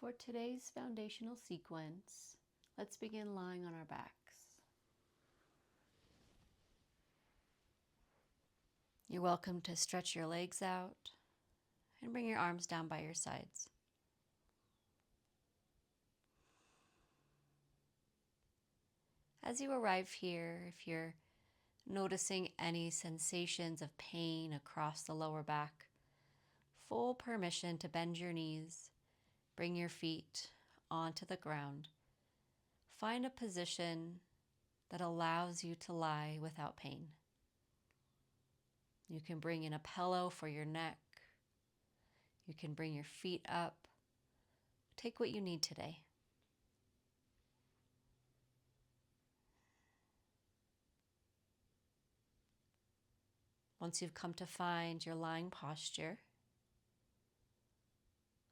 For today's foundational sequence, let's begin lying on our backs. You're welcome to stretch your legs out and bring your arms down by your sides. As you arrive here, if you're noticing any sensations of pain across the lower back, full permission to bend your knees, bring your feet onto the ground. Find a position that allows you to lie without pain. You can bring in a pillow for your neck. You can bring your feet up. Take what you need today. Once you've come to find your lying posture,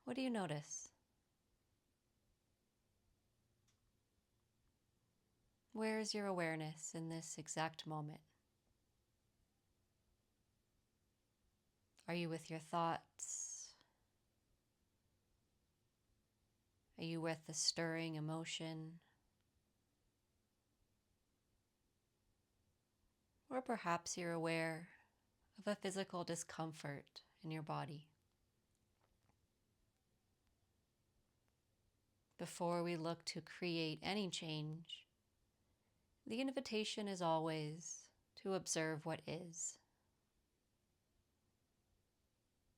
what do you notice? Where is your awareness in this exact moment? Are you with your thoughts? Are you with the stirring emotion? Or perhaps you're aware of a physical discomfort in your body. Before we look to create any change, the invitation is always to observe what is.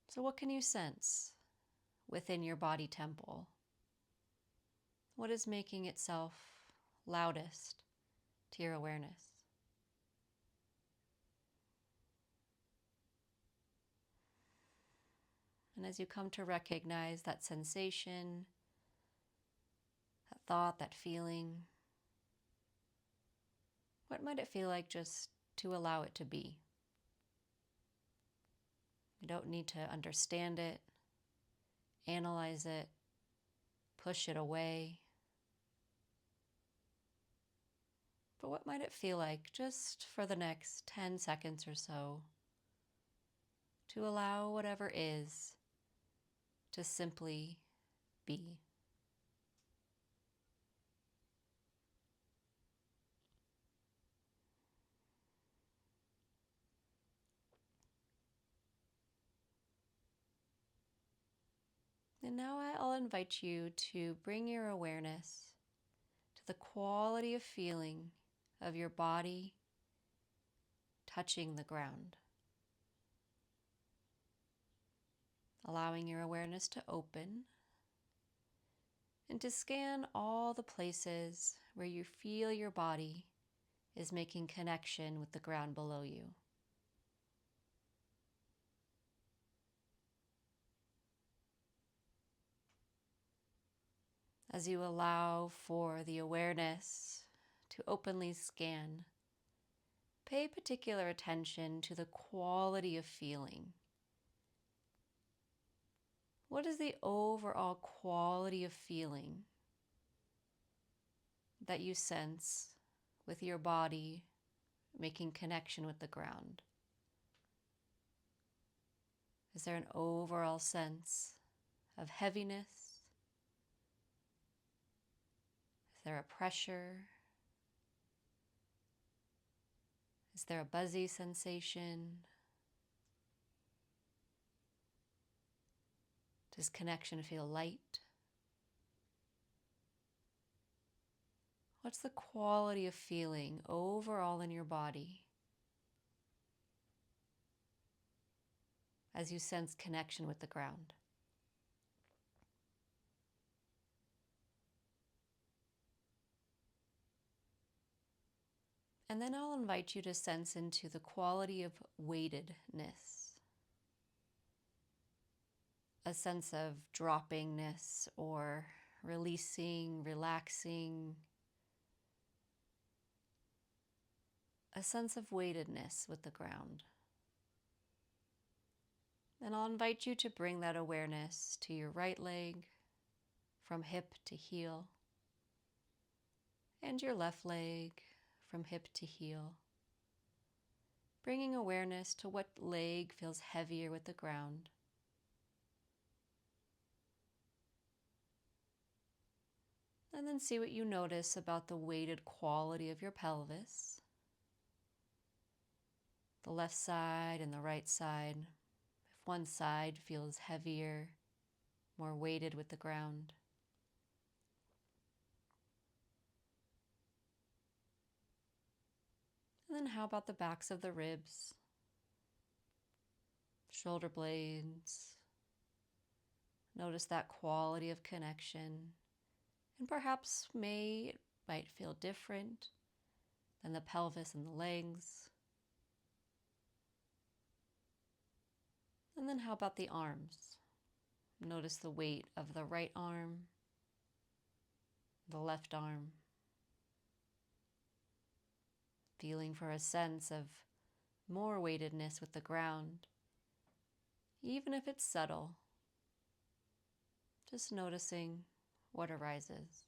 So what can you sense within your body temple? What is making itself loudest to your awareness? And as you come to recognize that sensation, that thought, that feeling, what might it feel like just to allow it to be? You don't need to understand it, analyze it, push it away. But what might it feel like just for the next 10 seconds or so to allow whatever is to simply be? And now I'll invite you to bring your awareness to the quality of feeling of your body touching the ground. Allowing your awareness to open and to scan all the places where you feel your body is making connection with the ground below you. As you allow for the awareness to openly scan, pay particular attention to the quality of feeling. What is the overall quality of feeling that you sense with your body making connection with the ground? Is there an overall sense of heaviness? Is there a pressure? Is there a buzzy sensation? Does connection feel light? What's the quality of feeling overall in your body as you sense connection with the ground? And then I'll invite you to sense into the quality of weightedness, a sense of droppingness or releasing, relaxing, a sense of weightedness with the ground. And I'll invite you to bring that awareness to your right leg, from hip to heel, and your left leg, from hip to heel, bringing awareness to what leg feels heavier with the ground. And then see what you notice about the weighted quality of your pelvis, the left side and the right side. If one side feels heavier, more weighted with the ground. And then how about the backs of the ribs, shoulder blades? Notice that quality of connection. And perhaps it might feel different than the pelvis and the legs. And then how about the arms? Notice the weight of the right arm, the left arm. Feeling for a sense of more weightedness with the ground, even if it's subtle. Just noticing what arises.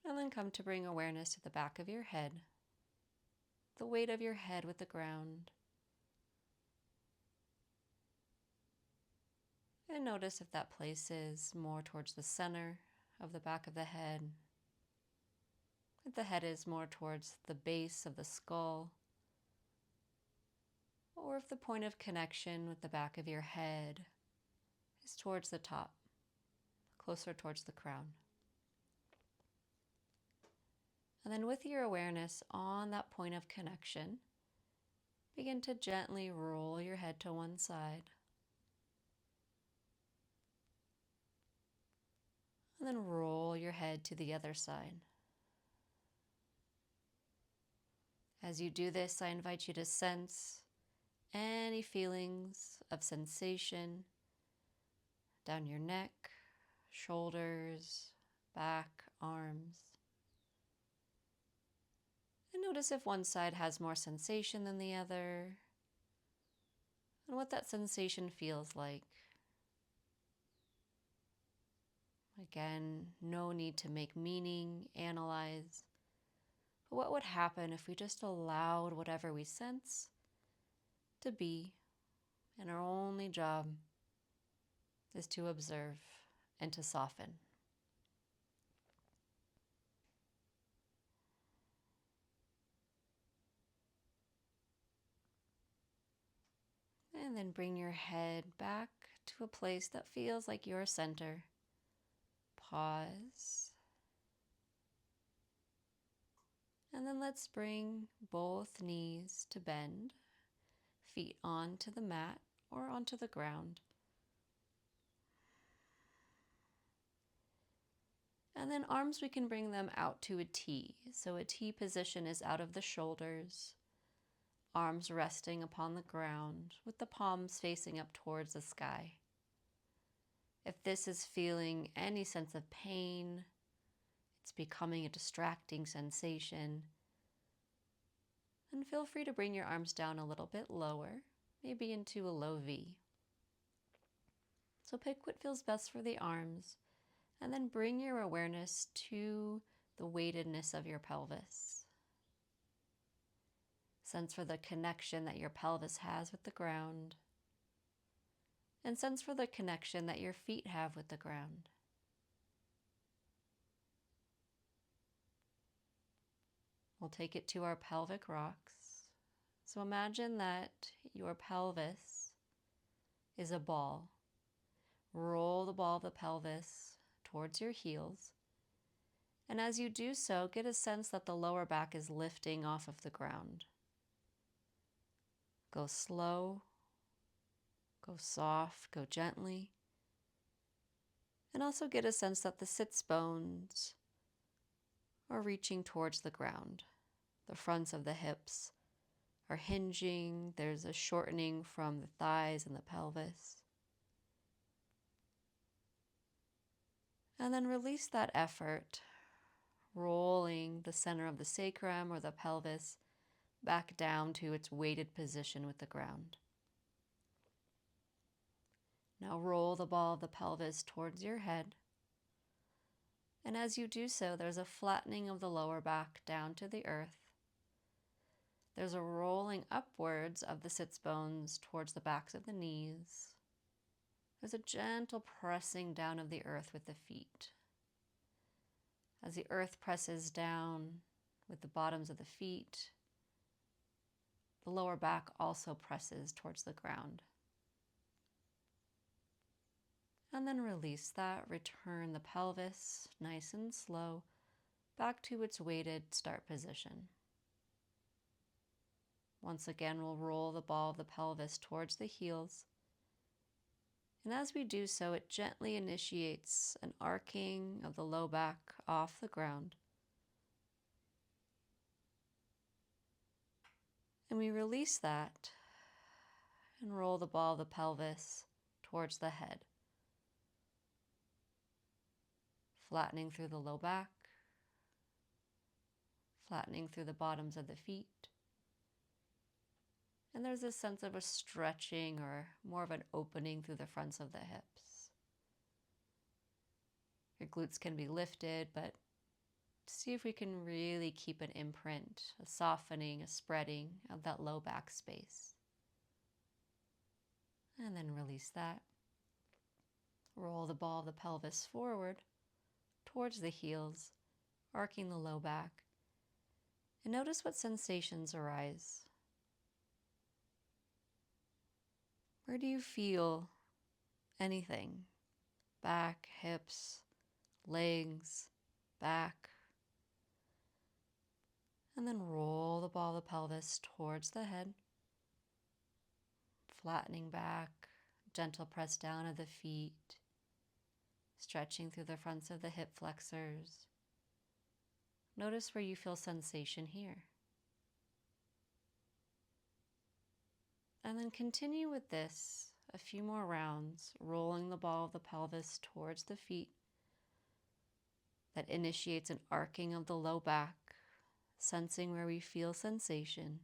And then come to bring awareness to the back of your head, the weight of your head with the ground. And notice if that places more towards the center of the back of the head. If the head is more towards the base of the skull, or if the point of connection with the back of your head is towards the top, closer towards the crown. And then with your awareness on that point of connection, begin to gently roll your head to one side. And then roll your head to the other side. As you do this, I invite you to sense any feelings of sensation down your neck, shoulders, back, arms. And notice if one side has more sensation than the other, and what that sensation feels like. Again, no need to make meaning, analyze. But what would happen if we just allowed whatever we sense to be, and our only job is to observe and to soften? And then bring your head back to a place that feels like your center. Pause. And then let's bring both knees to bend, feet onto the mat or onto the ground. And then arms, we can bring them out to a T. So a T position is out of the shoulders, arms resting upon the ground with the palms facing up towards the sky. If this is feeling any sense of pain, it's becoming a distracting sensation, then feel free to bring your arms down a little bit lower, maybe into a low V. So pick what feels best for the arms, and then bring your awareness to the weightedness of your pelvis. Sense for the connection that your pelvis has with the ground, and sense for the connection that your feet have with the ground. We'll take it to our pelvic rocks. So imagine that your pelvis is a ball. Roll the ball of the pelvis towards your heels. And as you do so, get a sense that the lower back is lifting off of the ground. Go slow, go soft, go gently. And also get a sense that the sits bones are reaching towards the ground. The fronts of the hips are hinging. There's a shortening from the thighs and the pelvis. And then release that effort, rolling the center of the sacrum or the pelvis back down to its weighted position with the ground. Now roll the ball of the pelvis towards your head. And as you do so, there's a flattening of the lower back down to the earth. There's a rolling upwards of the sits bones towards the backs of the knees. There's a gentle pressing down of the earth with the feet. As the earth presses down with the bottoms of the feet, the lower back also presses towards the ground. And then release that, return the pelvis, nice and slow, back to its weighted start position. Once again, we'll roll the ball of the pelvis towards the heels. And as we do so, it gently initiates an arcing of the low back off the ground. And we release that and roll the ball of the pelvis towards the head, flattening through the low back, flattening through the bottoms of the feet. And there's a sense of a stretching or more of an opening through the fronts of the hips. Your glutes can be lifted, but see if we can really keep an imprint, a softening, a spreading of that low back space. And then release that. Roll the ball of the pelvis forward towards the heels, arcing the low back. And notice what sensations arise. Where do you feel anything? Back, hips, legs, back. And then roll the ball of the pelvis towards the head, flattening back, gentle press down of the feet, stretching through the fronts of the hip flexors. Notice where you feel sensation here. And then continue with this a few more rounds, rolling the ball of the pelvis towards the feet. That initiates an arcing of the low back, sensing where we feel sensation.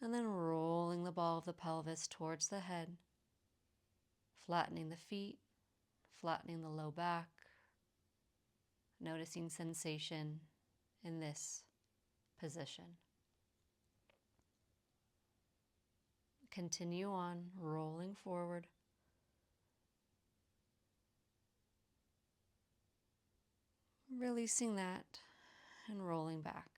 And then rolling the ball of the pelvis towards the head, flattening the feet, flattening the low back, noticing sensation in this position. Continue on, rolling forward. Releasing that and rolling back.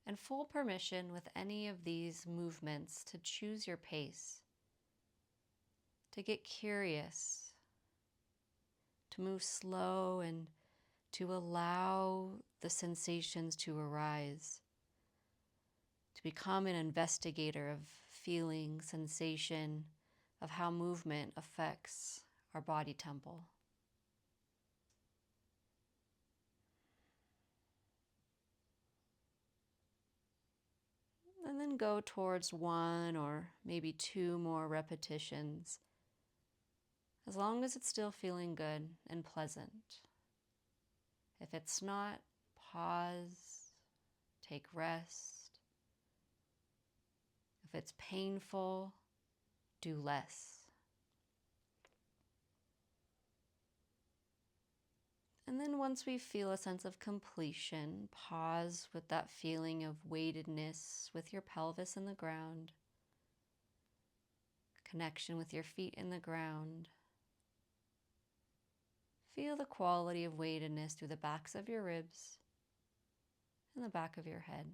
And full permission with any of these movements to choose your pace, to get curious, to move slow and to allow the sensations to arise, to become an investigator of feeling, sensation, of how movement affects our body temple. And then go towards one or maybe two more repetitions, as long as it's still feeling good and pleasant. If it's not, pause, take rest. If it's painful, do less. And then once we feel a sense of completion, pause with that feeling of weightedness with your pelvis in the ground, connection with your feet in the ground. Feel the quality of weightedness through the backs of your ribs and the back of your head.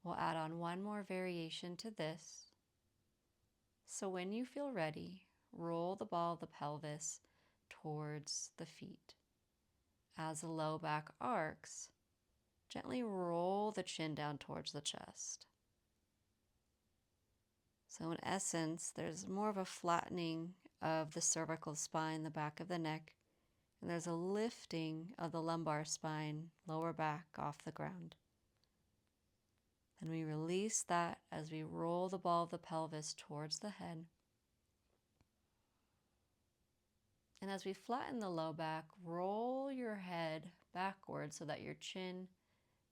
We'll add on one more variation to this. So when you feel ready, roll the ball of the pelvis towards the feet. As the low back arcs, gently roll the chin down towards the chest. So in essence, there's more of a flattening of the cervical spine, the back of the neck, and there's a lifting of the lumbar spine, lower back off the ground. Then we release that as we roll the ball of the pelvis towards the head. And as we flatten the low back, roll your head backwards so that your chin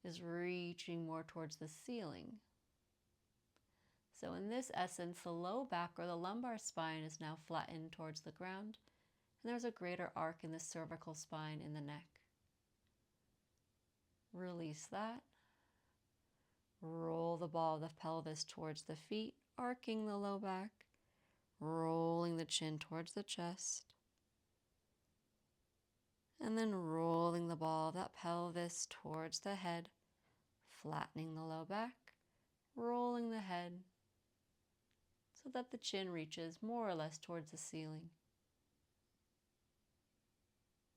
is reaching more towards the ceiling. So in this essence, the low back or the lumbar spine is now flattened towards the ground, and there's a greater arc in the cervical spine in the neck. Release that. Roll the ball of the pelvis towards the feet, arcing the low back, rolling the chin towards the chest, and then rolling the ball of that pelvis towards the head, flattening the low back, rolling the head so that the chin reaches more or less towards the ceiling.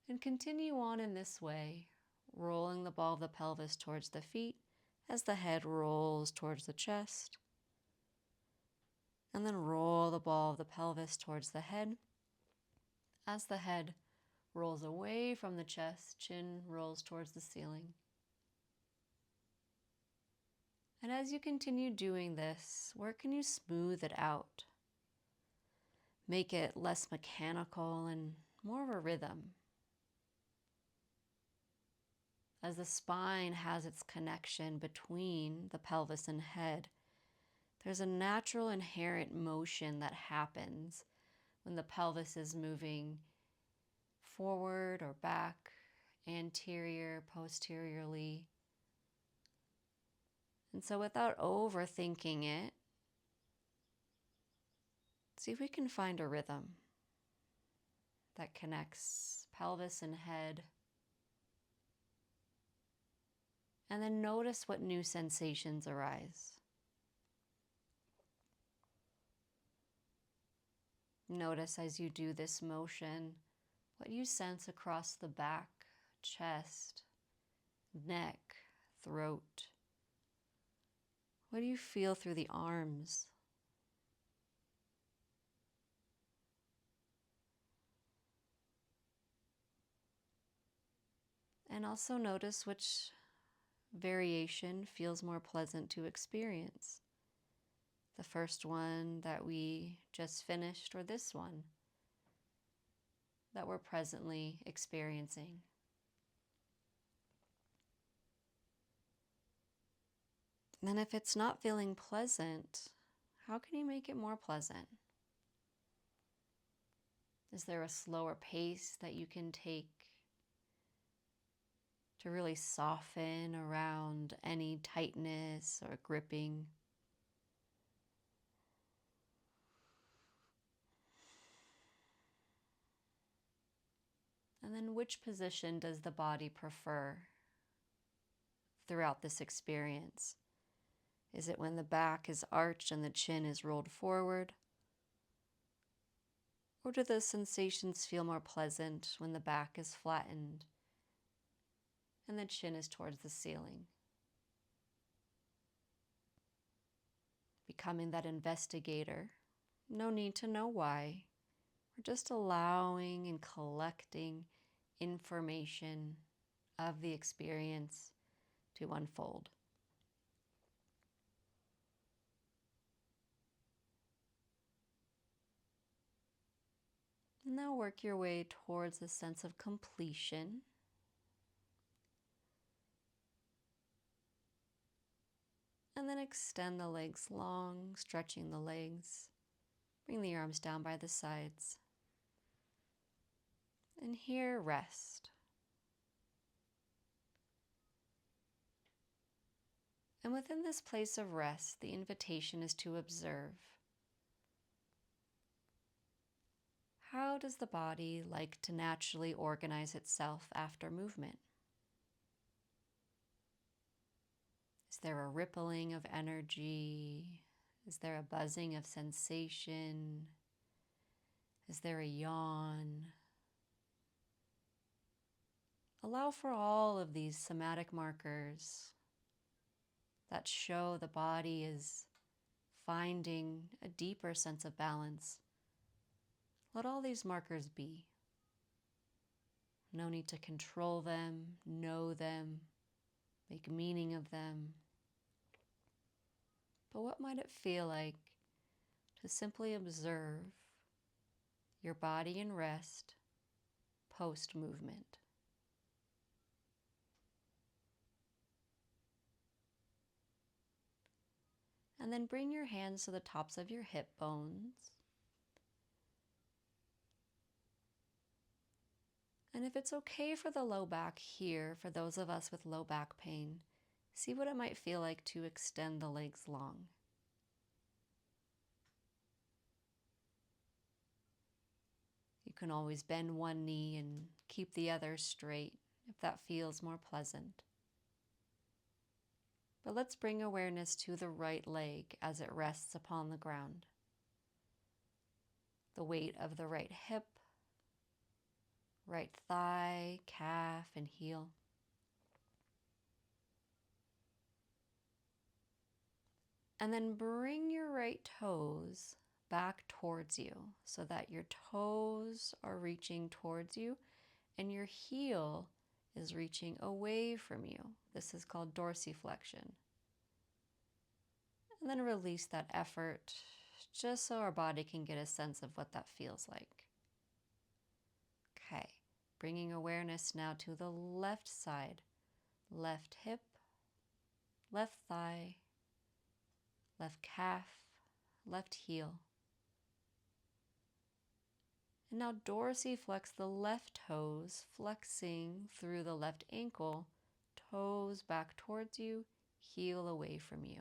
And continue on in this way, rolling the ball of the pelvis towards the feet as the head rolls towards the chest. And then roll the ball of the pelvis towards the head as the head rolls away from the chest, chin rolls towards the ceiling. And as you continue doing this, where can you smooth it out? Make it less mechanical and more of a rhythm. As the spine has its connection between the pelvis and head, there's a natural inherent motion that happens when the pelvis is moving forward or back, anterior, posteriorly. And so without overthinking it, see if we can find a rhythm that connects pelvis and head. And then notice what new sensations arise. Notice as you do this motion, what you sense across the back, chest, neck, throat. What do you feel through the arms? And also notice which variation feels more pleasant to experience. The first one that we just finished, or this one that we're presently experiencing. And then if it's not feeling pleasant, how can you make it more pleasant? Is there a slower pace that you can take to really soften around any tightness or gripping? And then which position does the body prefer throughout this experience? Is it when the back is arched and the chin is rolled forward? Or do the sensations feel more pleasant when the back is flattened and the chin is towards the ceiling? Becoming that investigator. No need to know why. We're just allowing and collecting information of the experience to unfold. Now work your way towards a sense of completion. And then extend the legs long, stretching the legs. Bring the arms down by the sides. And here, rest. And within this place of rest, the invitation is to observe. How does the body like to naturally organize itself after movement? Is there a rippling of energy? Is there a buzzing of sensation? Is there a yawn? Allow for all of these somatic markers that show the body is finding a deeper sense of balance. Let all these markers be. No need to control them, know them, make meaning of them. But what might it feel like to simply observe your body in rest post-movement? And then bring your hands to the tops of your hip bones. And if it's okay for the low back here, for those of us with low back pain, see what it might feel like to extend the legs long. You can always bend one knee and keep the other straight if that feels more pleasant. But let's bring awareness to the right leg as it rests upon the ground. The weight of the right hip, right thigh, calf, and heel. And then bring your right toes back towards you so that your toes are reaching towards you and your heel is reaching away from you. This is called dorsiflexion. And then release that effort just so our body can get a sense of what that feels like. Okay, bringing awareness now to the left side, left hip, left thigh, left calf, left heel. And now dorsiflex the left toes, flexing through the left ankle, toes back towards you, heel away from you.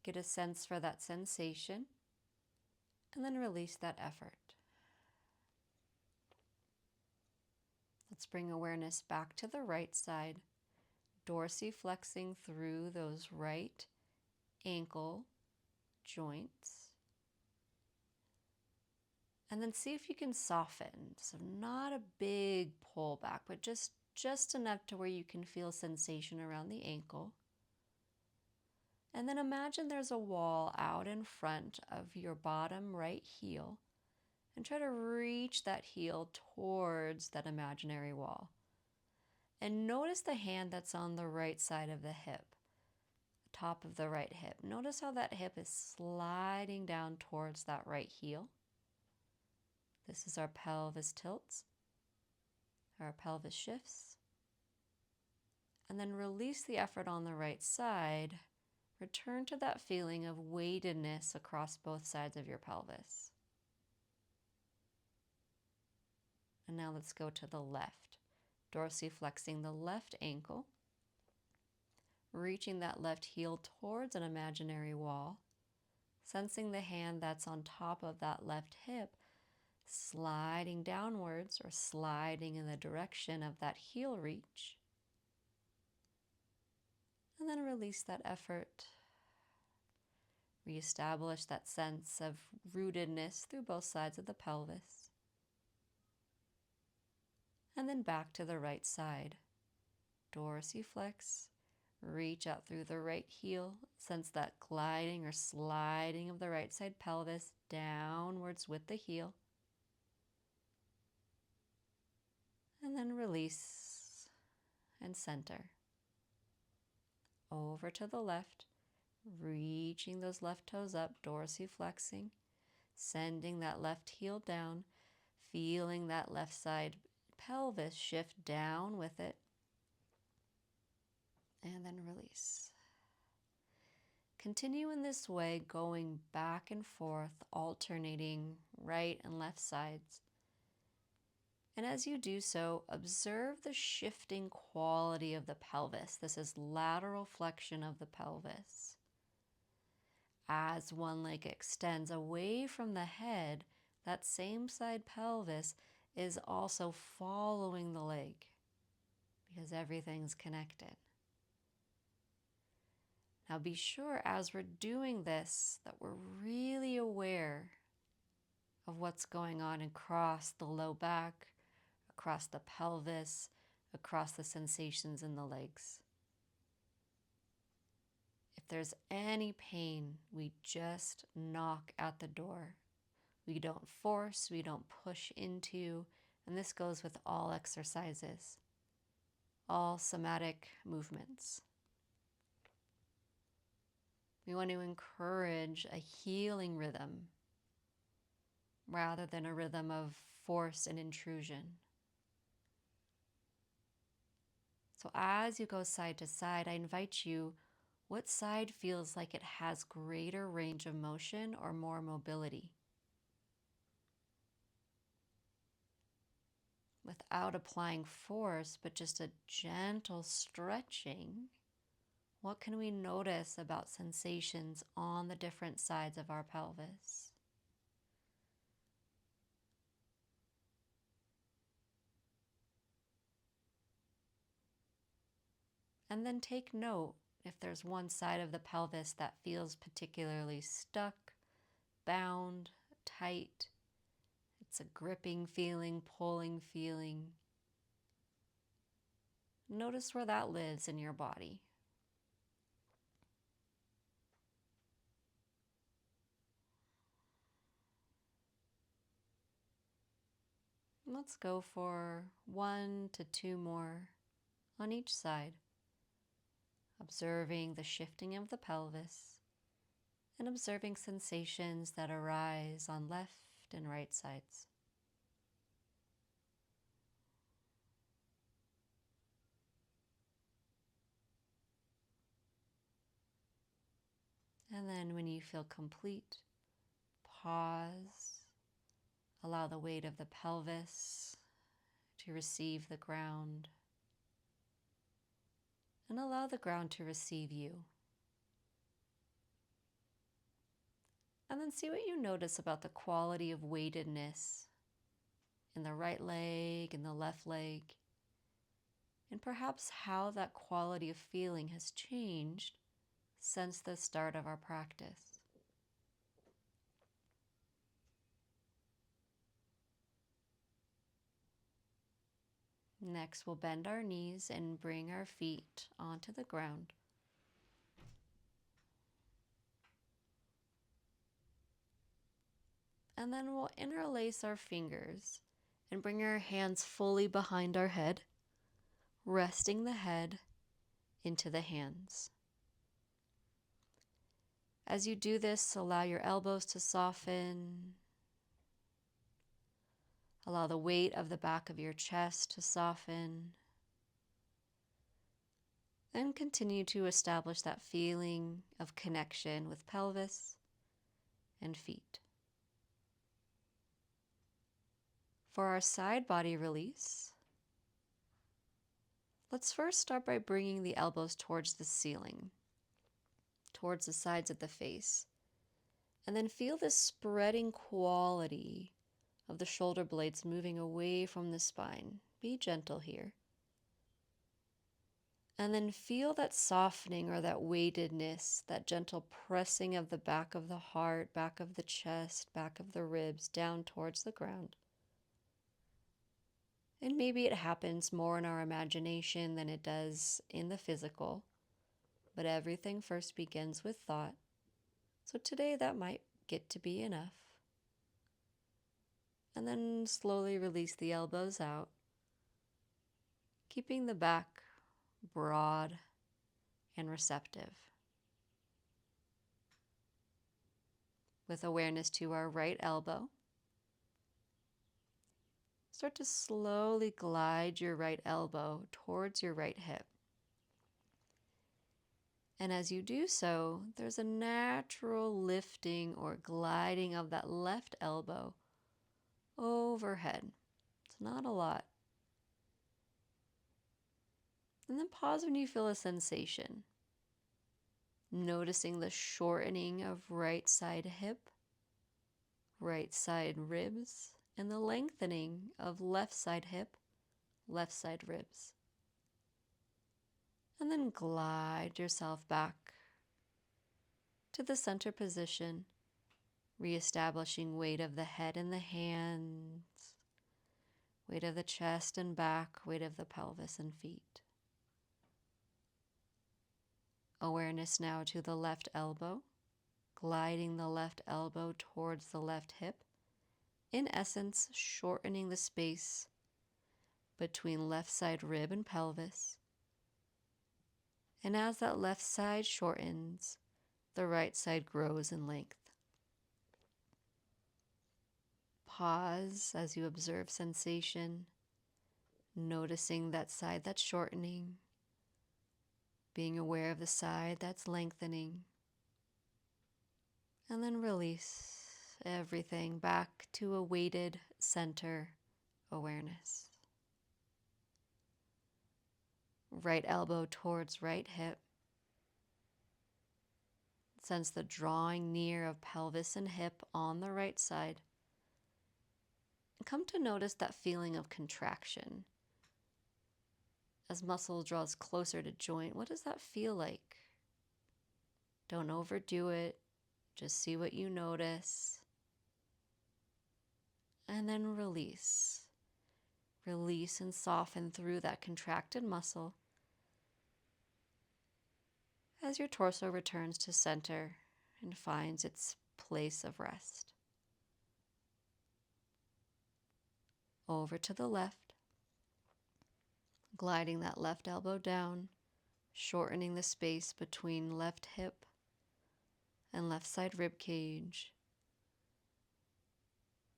Get a sense for that sensation, and then release that effort. Let's bring awareness back to the right side, dorsiflexing through those right ankle joints. And then see if you can soften. So not a big pull back, but just enough to where you can feel sensation around the ankle. And then imagine there's a wall out in front of your bottom right heel, and try to reach that heel towards that imaginary wall. And notice the hand that's on the right side of the hip, the top of the right hip. Notice how that hip is sliding down towards that right heel. This is our pelvis tilts, our pelvis shifts. And then release the effort on the right side. Return to that feeling of weightedness across both sides of your pelvis. And now let's go to the left. Dorsiflexing the left ankle. Reaching that left heel towards an imaginary wall. Sensing the hand that's on top of that left hip sliding downwards or sliding in the direction of that heel reach. And then release that effort. Reestablish that sense of rootedness through both sides of the pelvis. And then back to the right side. Dorsiflex. Reach out through the right heel. Sense that gliding or sliding of the right side pelvis downwards with the heel. And then release and center. Over to the left. Reaching those left toes up, dorsiflexing, sending that left heel down, feeling that left side pelvis shift down with it, and then release. Continue in this way, going back and forth, alternating right and left sides. And as you do so, observe the shifting quality of the pelvis. This is lateral flexion of the pelvis. As one leg extends away from the head, that same side pelvis is also following the leg because everything's connected. Now be sure as we're doing this that we're really aware of what's going on across the low back, across the pelvis, across the sensations in the legs. If there's any pain, we just knock at the door. We don't force, we don't push into, and this goes with all exercises, all somatic movements. We want to encourage a healing rhythm rather than a rhythm of force and intrusion. So as you go side to side, I invite you, what side feels like it has greater range of motion or more mobility? without applying force, but just a gentle stretching, what can we notice about sensations on the different sides of our pelvis? And then take note if there's one side of the pelvis that feels particularly stuck, bound, tight. It's a gripping feeling, pulling feeling. Notice where that lives in your body. Let's go for 1 to 2 more on each side, observing the shifting of the pelvis and observing sensations that arise on left and right sides. And then when you feel complete, pause, allow the weight of the pelvis to receive the ground, and allow the ground to receive you. And then see what you notice about the quality of weightedness in the right leg and the left leg, and perhaps how that quality of feeling has changed since the start of our practice. Next, we'll bend our knees and bring our feet onto the ground. And then we'll interlace our fingers and bring our hands fully behind our head, resting the head into the hands. As you do this, allow your elbows to soften. Allow the weight of the back of your chest to soften. And continue to establish that feeling of connection with pelvis and feet. For our side body release, let's first start by bringing the elbows towards the ceiling, towards the sides of the face. And then feel this spreading quality of the shoulder blades moving away from the spine. Be gentle here. And then feel that softening or that weightedness, that gentle pressing of the back of the heart, back of the chest, back of the ribs, down towards the ground. And maybe it happens more in our imagination than it does in the physical. But everything first begins with thought. So today that might get to be enough. And then slowly release the elbows out, keeping the back broad and receptive. With awareness to our right elbow, start to slowly glide your right elbow towards your right hip. And as you do so, there's a natural lifting or gliding of that left elbow overhead. It's not a lot. And then pause when you feel a sensation. Noticing the shortening of right side hip, right side ribs, and the lengthening of left side hip, left side ribs. And then glide yourself back to the center position, reestablishing weight of the head and the hands, weight of the chest and back, weight of the pelvis and feet. Awareness now to the left elbow, gliding the left elbow towards the left hip, in essence shortening the space between left side rib and pelvis. And as that left side shortens, the right side grows in length. Pause as you observe sensation, noticing that side that's shortening, being aware of the side that's lengthening, and then release everything back to a weighted center awareness. Right elbow towards right hip. Sense the drawing near of pelvis and hip on the right side. And come to notice that feeling of contraction. As muscle draws closer to joint, what does that feel like? Don't overdo it. Just see what you notice. And then release. Release and soften through that contracted muscle as your torso returns to center and finds its place of rest. Over to the left, gliding that left elbow down, shortening the space between left hip and left side rib cage.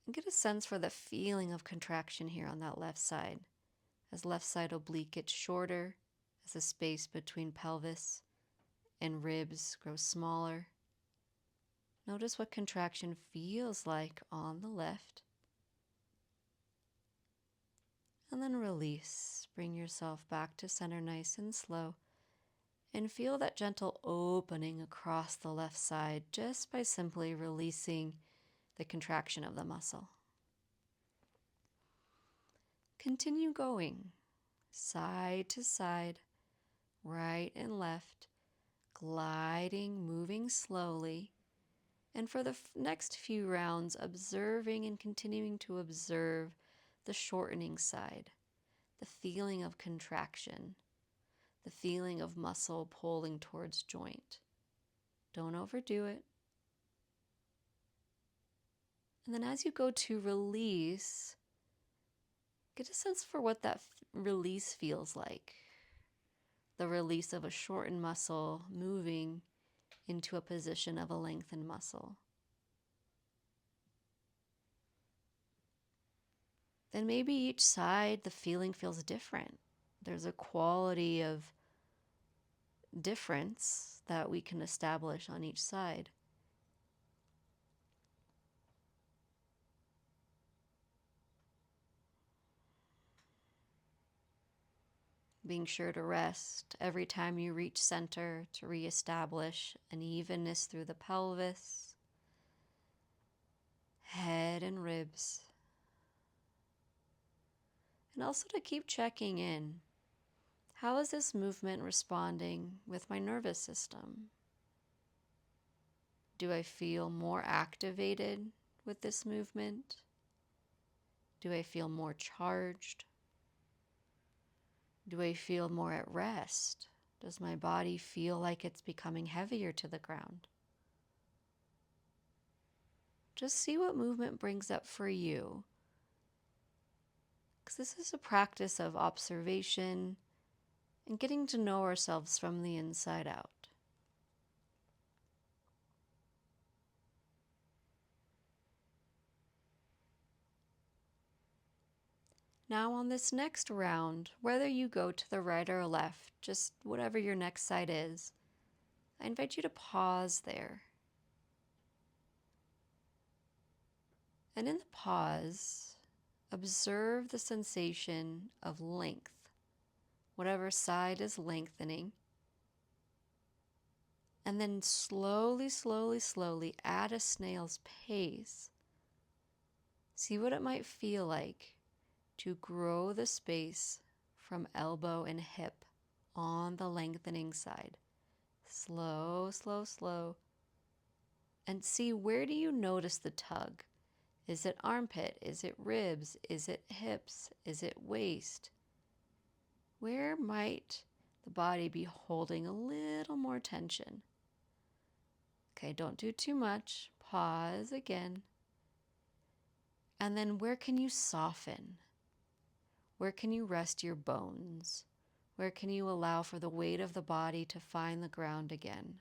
And get a sense for the feeling of contraction here on that left side. As left side oblique gets shorter, as the space between pelvis and ribs grows smaller. Notice what contraction feels like on the left. And then release. Bring yourself back to center nice and slow. And feel that gentle opening across the left side just by simply releasing the contraction of the muscle. Continue going side to side, right and left, gliding, moving slowly. And for the next few rounds, observing and continuing to observe the shortening side, the feeling of contraction, the feeling of muscle pulling towards joint. Don't overdo it. And then as you go to release, get a sense for what that release feels like. The release of a shortened muscle moving into a position of a lengthened muscle. Then maybe each side, the feeling feels different. There's a quality of difference that we can establish on each side. Being sure to rest every time you reach center to reestablish an evenness through the pelvis, head and ribs. And also to keep checking in. How is this movement responding with my nervous system? Do I feel more activated with this movement? Do I feel more charged? Do I feel more at rest? Does my body feel like it's becoming heavier to the ground? Just see what movement brings up for you. Because this is a practice of observation and getting to know ourselves from the inside out. Now on this next round, whether you go to the right or left, just whatever your next side is, I invite you to pause there. And in the pause, observe the sensation of length, whatever side is lengthening. And then slowly, slowly, slowly, at a snail's pace, see what it might feel like to grow the space from elbow and hip on the lengthening side. Slow, slow, slow. And see, where do you notice the tug? Is it armpit? Is it ribs? Is it hips? Is it waist? Where might the body be holding a little more tension? Okay, don't do too much. Pause again. And then where can you soften? Where can you rest your bones? Where can you allow for the weight of the body to find the ground again?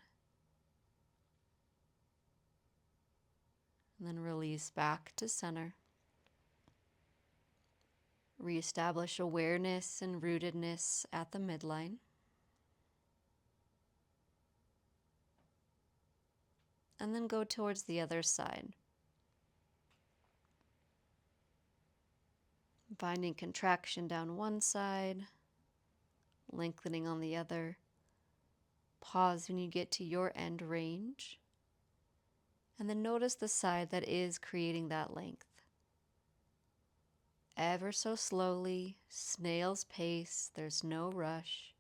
And then release back to center. Reestablish awareness and rootedness at the midline. And then go towards the other side. Finding contraction down one side, lengthening on the other. Pause when you get to your end range, and then notice the side that is creating that length. Ever so slowly, snail's pace, there's no rush.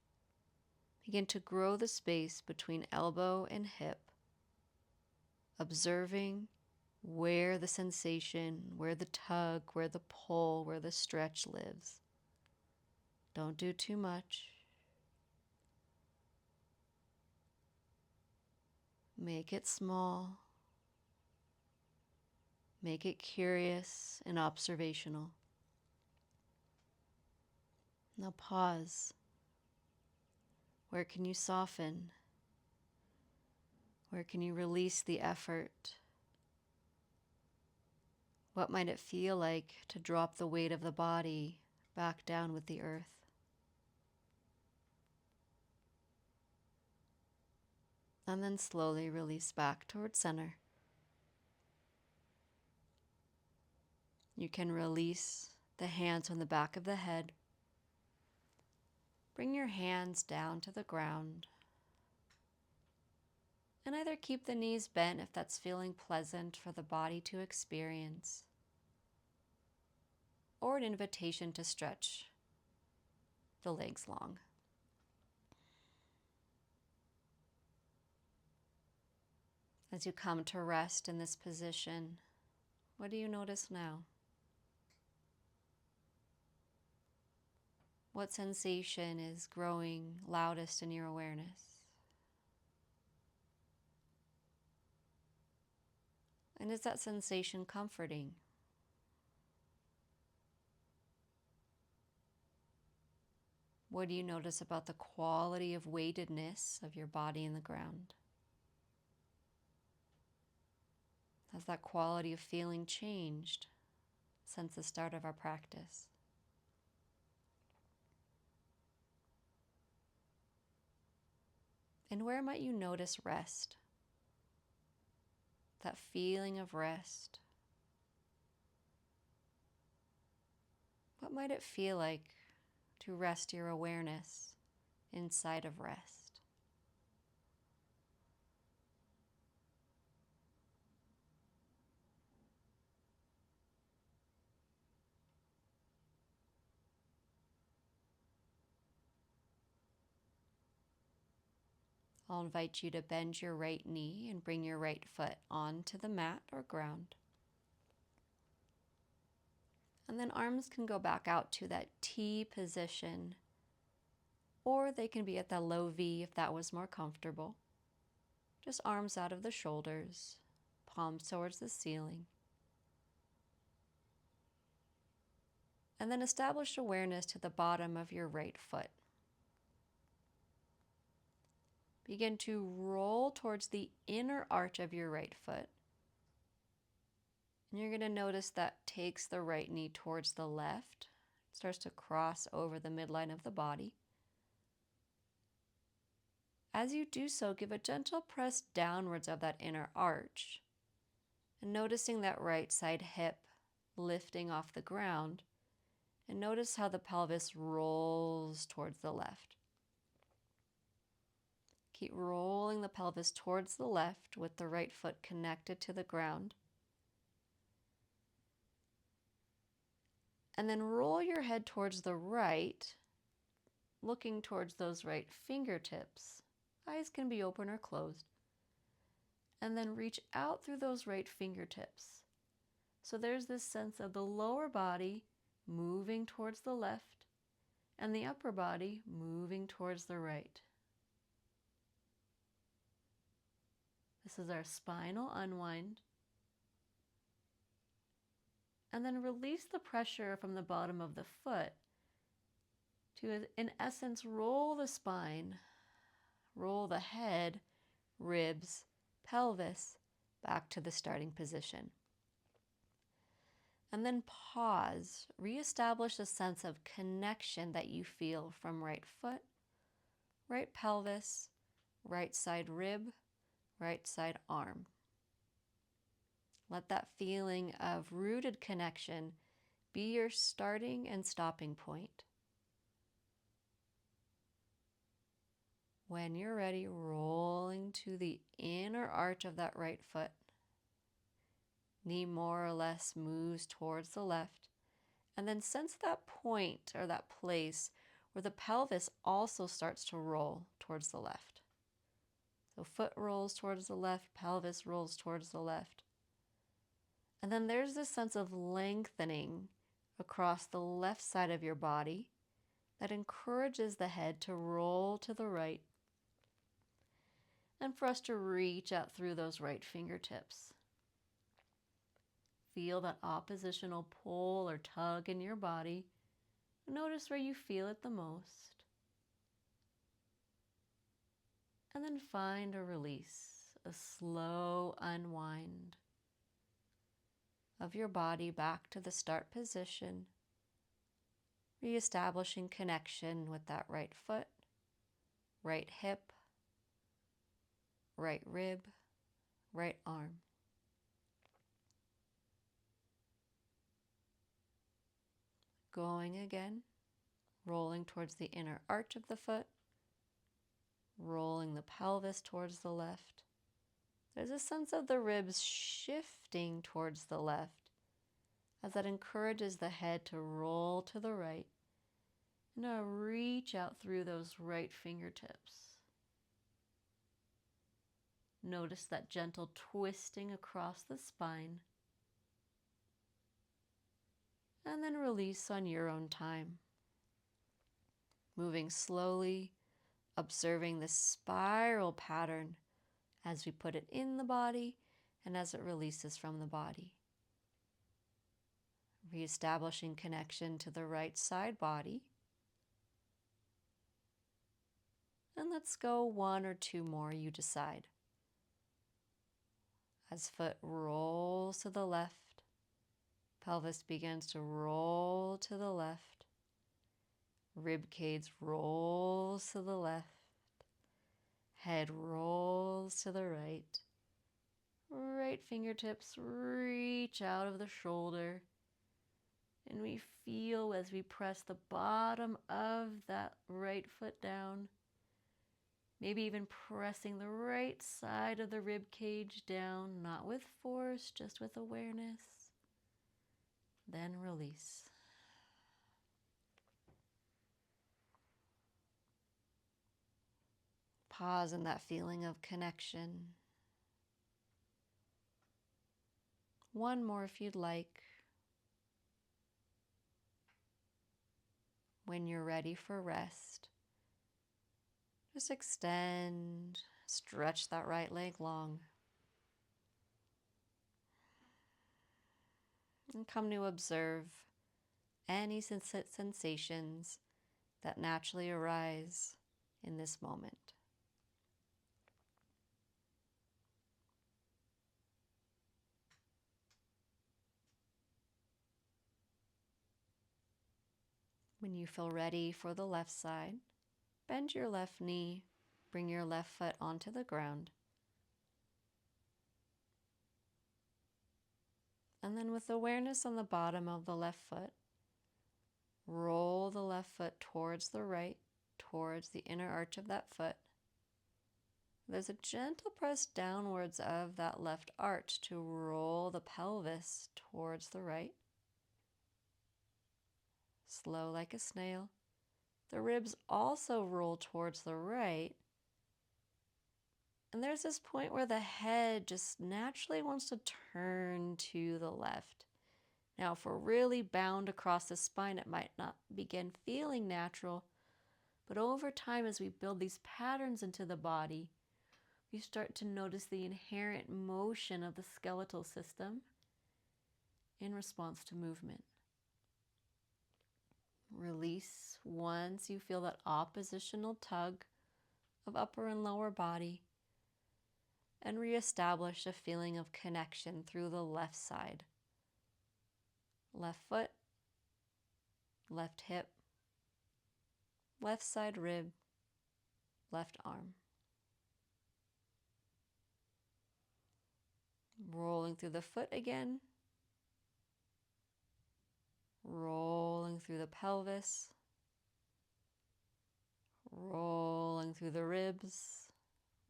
Begin to grow the space between elbow and hip, observing where the sensation, where the tug, where the pull, where the stretch lives. Don't do too much. Make it small. Make it curious and observational. Now pause. Where can you soften? Where can you release the effort? What might it feel like to drop the weight of the body back down with the earth? And then slowly release back towards center. You can release the hands on the back of the head. Bring your hands down to the ground. And either keep the knees bent if that's feeling pleasant for the body to experience, or an invitation to stretch the legs long. As you come to rest in this position, what do you notice now? What sensation is growing loudest in your awareness? And is that sensation comforting? What do you notice about the quality of weightedness of your body in the ground? Has that quality of feeling changed since the start of our practice? And where might you notice rest? That feeling of rest. What might it feel like to rest your awareness inside of rest? I'll invite you to bend your right knee and bring your right foot onto the mat or ground. And then arms can go back out to that T position, or they can be at the low V if that was more comfortable. Just arms out of the shoulders, palms towards the ceiling. And then establish awareness to the bottom of your right foot. Begin to roll towards the inner arch of your right foot. And you're going to notice that takes the right knee towards the left. It starts to cross over the midline of the body. As you do so, give a gentle press downwards of that inner arch. And noticing that right side hip lifting off the ground. And notice how the pelvis rolls towards the left. Keep rolling the pelvis towards the left with the right foot connected to the ground. And then roll your head towards the right, looking towards those right fingertips. Eyes can be open or closed. And then reach out through those right fingertips. So there's this sense of the lower body moving towards the left and the upper body moving towards the right. This is our spinal unwind. And then release the pressure from the bottom of the foot to, in essence, roll the spine, roll the head, ribs, pelvis back to the starting position. And then pause, reestablish a sense of connection that you feel from right foot, right pelvis, right side rib, right side arm. Let that feeling of rooted connection be your starting and stopping point. When you're ready, rolling to the inner arch of that right foot. Knee more or less moves towards the left. And then sense that point or that place where the pelvis also starts to roll towards the left. So foot rolls towards the left, pelvis rolls towards the left. And then there's this sense of lengthening across the left side of your body that encourages the head to roll to the right and for us to reach out through those right fingertips. Feel that oppositional pull or tug in your body. Notice where you feel it the most. And then find a release, a slow unwind of your body back to the start position, reestablishing connection with that right foot, right hip, right rib, right arm. Going again, rolling towards the inner arch of the foot, rolling the pelvis towards the left. There's a sense of the ribs shifting towards the left as that encourages the head to roll to the right. Now reach out through those right fingertips. Notice that gentle twisting across the spine. And then release on your own time. Moving slowly, observing the spiral pattern as we put it in the body and as it releases from the body. Reestablishing connection to the right side body. And let's go one or two more, you decide. As foot rolls to the left, pelvis begins to roll to the left. Rib cage rolls to the left. Head rolls to the right. Right fingertips reach out of the shoulder. And we feel as we press the bottom of that right foot down. Maybe even pressing the right side of the rib cage down, not with force, just with awareness. Then release. Pause in that feeling of connection. One more if you'd like. When you're ready for rest, just extend, stretch that right leg long. And come to observe any sensations that naturally arise in this moment. When you feel ready for the left side, bend your left knee, bring your left foot onto the ground. And then with awareness on the bottom of the left foot, roll the left foot towards the right, towards the inner arch of that foot. There's a gentle press downwards of that left arch to roll the pelvis towards the right. Slow like a snail. The ribs also roll towards the right. And there's this point where the head just naturally wants to turn to the left. Now, if we're really bound across the spine, it might not begin feeling natural. But over time, as we build these patterns into the body, you start to notice the inherent motion of the skeletal system in response to movement. Release once you feel that oppositional tug of upper and lower body, and reestablish a feeling of connection through the left side. Left foot, left hip, left side rib, left arm. Rolling through the foot again. Rolling through the pelvis. Rolling through the ribs,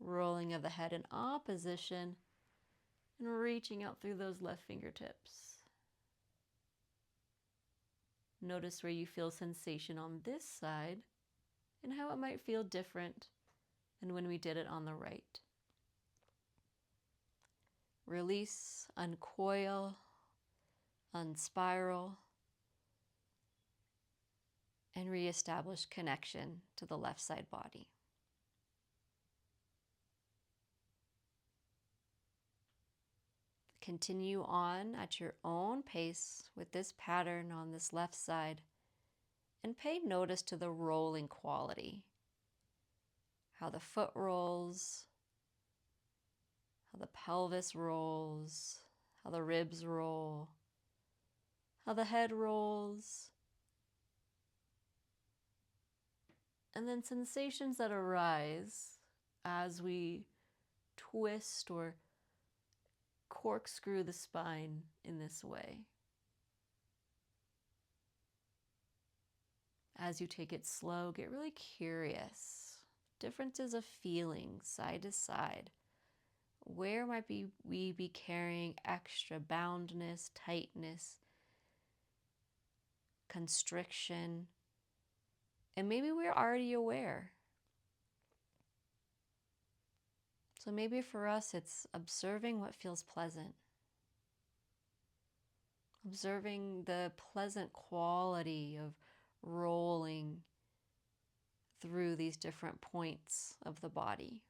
rolling of the head in opposition, and reaching out through those left fingertips. Notice where you feel sensation on this side and how it might feel different than when we did it on the right. Release, uncoil, unspiral, and reestablish connection to the left side body. Continue on at your own pace with this pattern on this left side and pay notice to the rolling quality. How the foot rolls, how the pelvis rolls, how the ribs roll, how the head rolls, and then sensations that arise as we twist or corkscrew the spine in this way. As you take it slow, get really curious. Differences of feelings side to side. Where might we be carrying extra boundness, tightness, constriction? And maybe we're already aware. So maybe for us, it's observing what feels pleasant. Observing the pleasant quality of rolling through these different points of the body.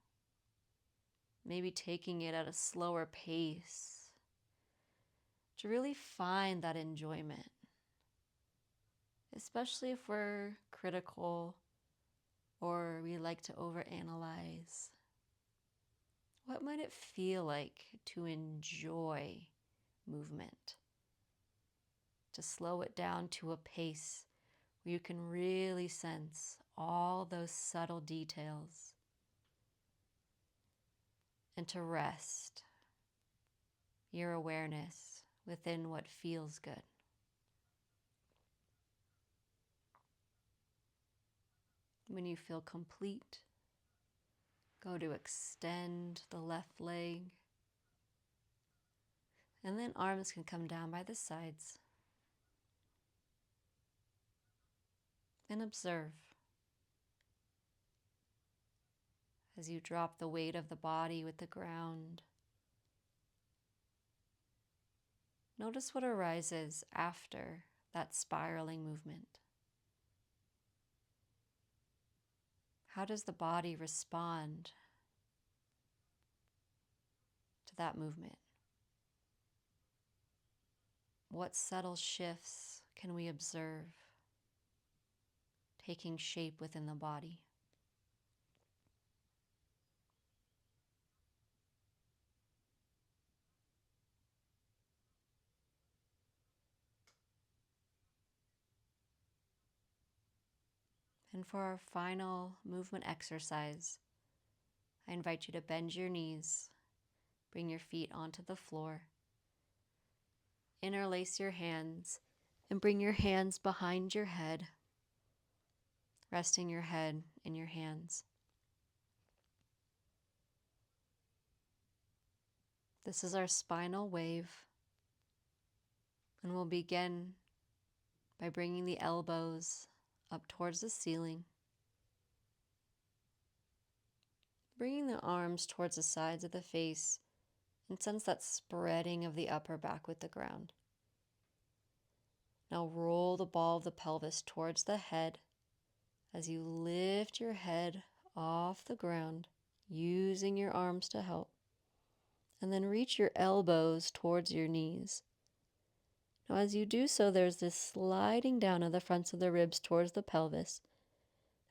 Maybe taking it at a slower pace to really find that enjoyment. Especially if we're critical or we like to overanalyze. What might it feel like to enjoy movement? To slow it down to a pace where you can really sense all those subtle details. And to rest your awareness within what feels good. When you feel complete, go to extend the left leg. And then arms can come down by the sides. And observe as you drop the weight of the body with the ground. Notice what arises after that spiraling movement. How does the body respond to that movement? What subtle shifts can we observe taking shape within the body? And for our final movement exercise, I invite you to bend your knees, bring your feet onto the floor, interlace your hands, and bring your hands behind your head, resting your head in your hands. This is our spinal wave, and we'll begin by bringing the elbows up towards the ceiling, bringing the arms towards the sides of the face, and sense that spreading of the upper back with the ground. Now roll the ball of the pelvis towards the head as you lift your head off the ground, using your arms to help. And then reach your elbows towards your knees. Now as you do so, there's this sliding down of the fronts of the ribs towards the pelvis.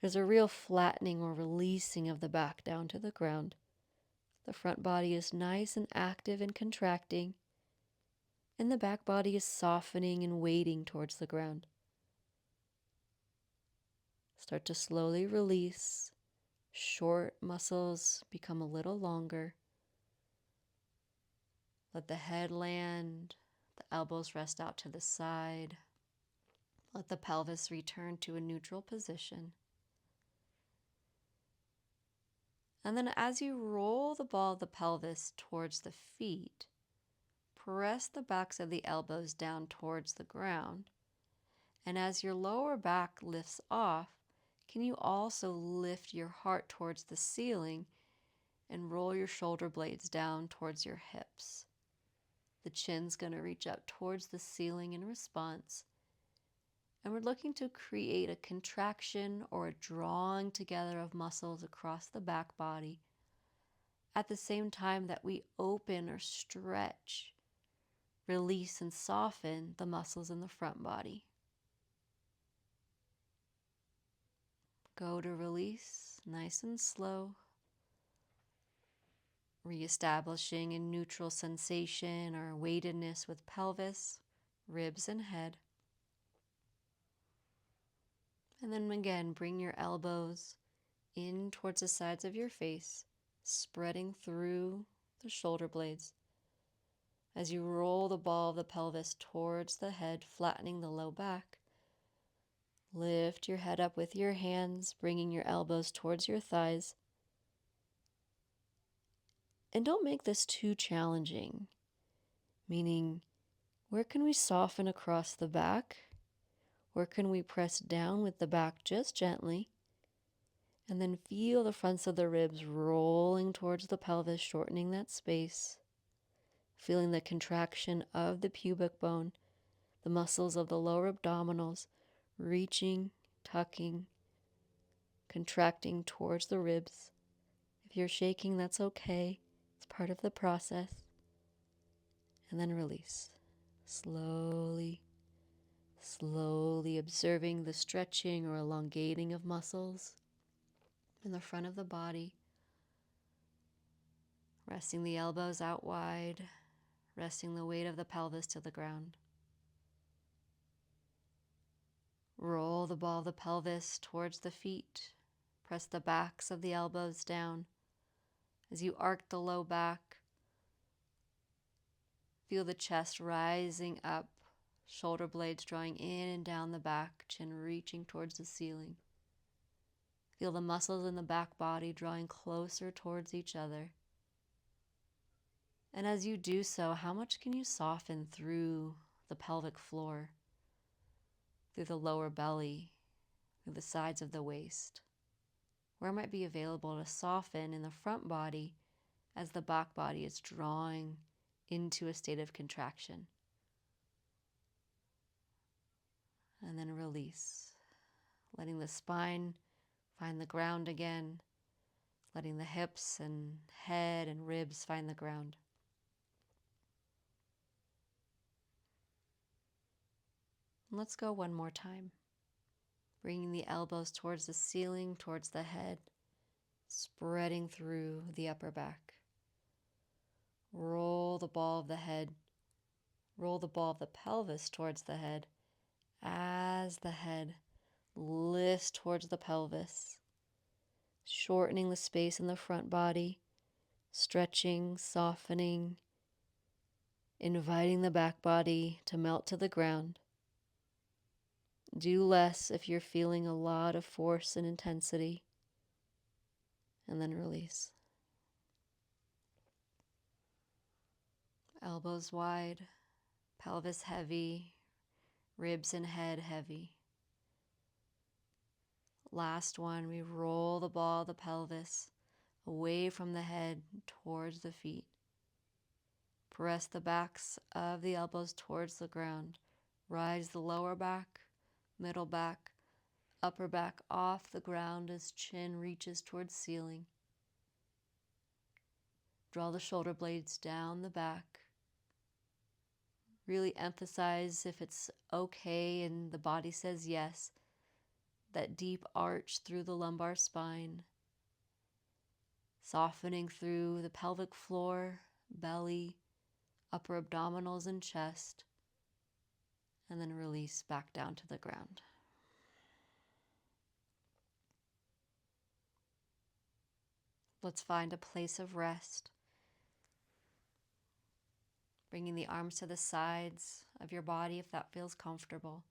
There's a real flattening or releasing of the back down to the ground. The front body is nice and active and contracting, and the back body is softening and weighting towards the ground. Start to slowly release. Short muscles become a little longer. Let the head land, the elbows rest out to the side. Let the pelvis return to a neutral position. And then as you roll the ball of the pelvis towards the feet, press the backs of the elbows down towards the ground. And as your lower back lifts off, can you also lift your heart towards the ceiling and roll your shoulder blades down towards your hips? The chin's going to reach up towards the ceiling in response. And we're looking to create a contraction or a drawing together of muscles across the back body at the same time that we open or stretch, release and soften the muscles in the front body. Go to release, nice and slow, reestablishing a neutral sensation or weightedness with pelvis, ribs, and head. And then again, bring your elbows in towards the sides of your face, spreading through the shoulder blades. As you roll the ball of the pelvis towards the head, flattening the low back, lift your head up with your hands, bringing your elbows towards your thighs. And don't make this too challenging, meaning, where can we soften across the back? Where can we press down with the back just gently? And then feel the fronts of the ribs rolling towards the pelvis, shortening that space. Feeling the contraction of the pubic bone, the muscles of the lower abdominals, reaching, tucking, contracting towards the ribs. If you're shaking, that's okay. It's part of the process. And then release. Slowly observing the stretching or elongating of muscles in the front of the body. Resting the elbows out wide, resting the weight of the pelvis to the ground. Roll the ball of the pelvis towards the feet. Press the backs of the elbows down. As you arc the low back, feel the chest rising up, shoulder blades drawing in and down the back, chin reaching towards the ceiling. Feel the muscles in the back body drawing closer towards each other. And as you do so, how much can you soften through the pelvic floor, through the lower belly, through the sides of the waist? Where might be available to soften in the front body as the back body is drawing into a state of contraction? And then release, letting the spine find the ground again, letting the hips and head and ribs find the ground. And let's go one more time. Bringing the elbows towards the ceiling, towards the head, spreading through the upper back. Roll the ball of the head, roll the ball of the pelvis towards the head as the head lifts towards the pelvis, shortening the space in the front body, stretching, softening, inviting the back body to melt to the ground. Do less if you're feeling a lot of force and intensity, and then release. Elbows wide, pelvis heavy, ribs and head heavy. Last one, we roll the ball of the pelvis away from the head towards the feet. Press the backs of the elbows towards the ground. Rise the lower back, middle back, upper back off the ground as chin reaches towards ceiling. Draw the shoulder blades down the back. Really emphasize, if it's okay and the body says yes, that deep arch through the lumbar spine, softening through the pelvic floor, belly, upper abdominals and chest, and then release back down to the ground. Let's find a place of rest. Bringing the arms to the sides of your body if that feels comfortable,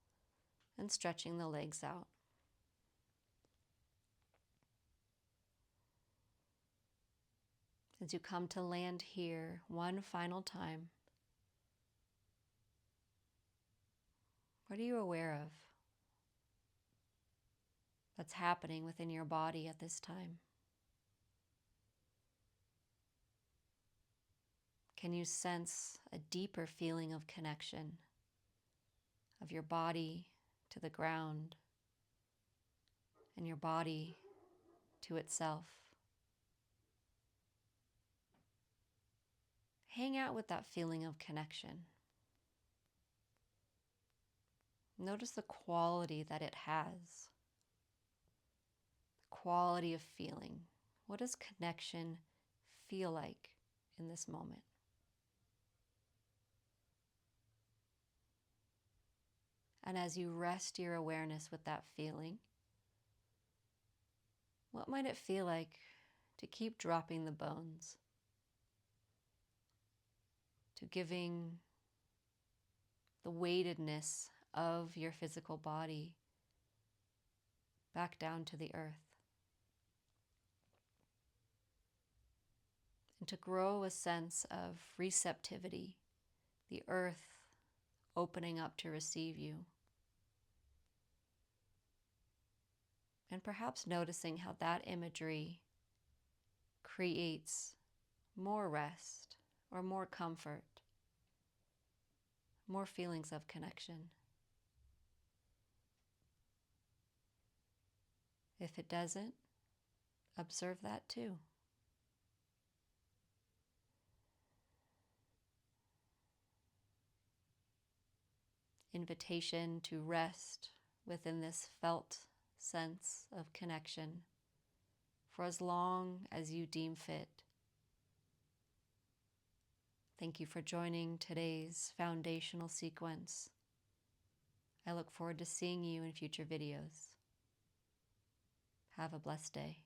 and stretching the legs out. As you come to land here one final time, what are you aware of that's happening within your body at this time? Can you sense a deeper feeling of connection of your body to the ground and your body to itself? Hang out with that feeling of connection. Notice the quality that it has. The quality of feeling. What does connection feel like in this moment? And as you rest your awareness with that feeling, what might it feel like to keep dropping the bones? To giving the weightedness of your physical body back down to the earth. And to grow a sense of receptivity, the earth opening up to receive you. And perhaps noticing how that imagery creates more rest or more comfort, more feelings of connection. If it doesn't, observe that too. Invitation to rest within this felt sense of connection for as long as you deem fit. Thank you for joining today's foundational sequence. I look forward to seeing you in future videos. Have a blessed day.